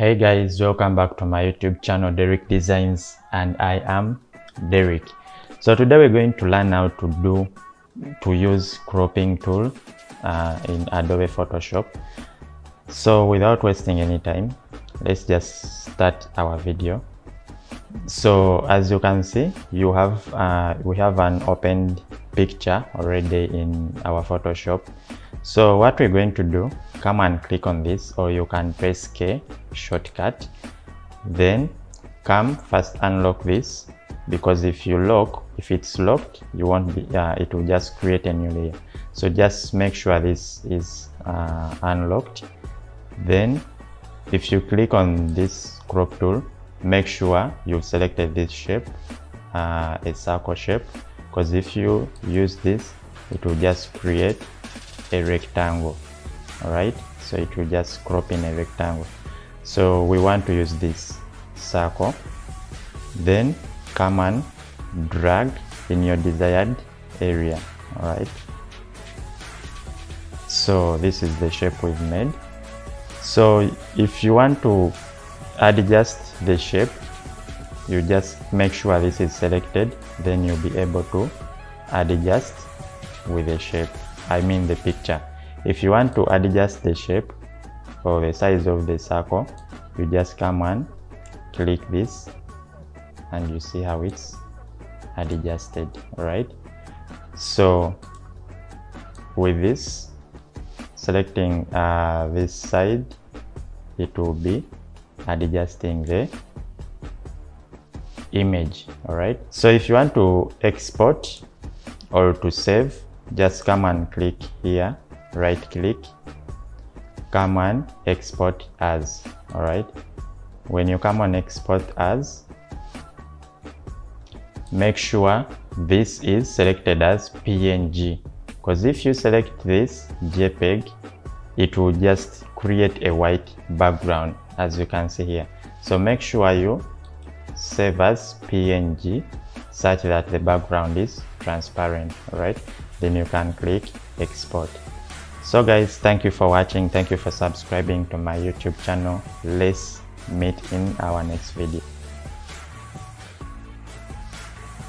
Hey guys, welcome back to my YouTube channel Derrickdesigns, and I am Derrick. So today we're going to learn how to use cropping tool in Adobe Photoshop. So without wasting any time, let's just start our video. So as you can see, we have an opened picture already in our Photoshop. So what we're going to do, come and click on this, or you can press K shortcut, then come first unlock this, because if it's locked, you won't be it will just create a new layer. So just make sure this is unlocked. Then if you click on this crop tool, make sure you've selected this shape, a circle shape, because if you use this, it will just create a rectangle. All right, so it will just crop in a rectangle. So we want to use this circle, then come and drag in your desired area. All right, so this is the shape we've made. So if you want to adjust the shape, you just make sure this is selected, then you'll be able to adjust with the shape, I mean the picture. If you want to adjust the shape or the size of the circle, you just come and click this and you see how it's adjusted. All right, so with this, selecting this side, it will be adjusting the image. All right, so if you want to export or to save, just come and click here, right click, come and export as. All right, when you come on export as, make sure this is selected as PNG, because if you select this JPEG, it will just create a white background, as you can see here. So make sure you save as PNG such that the background is transparent. All right, then you can click export. So guys, thank you for watching, thank you for subscribing to my YouTube channel. Let's meet in our next video.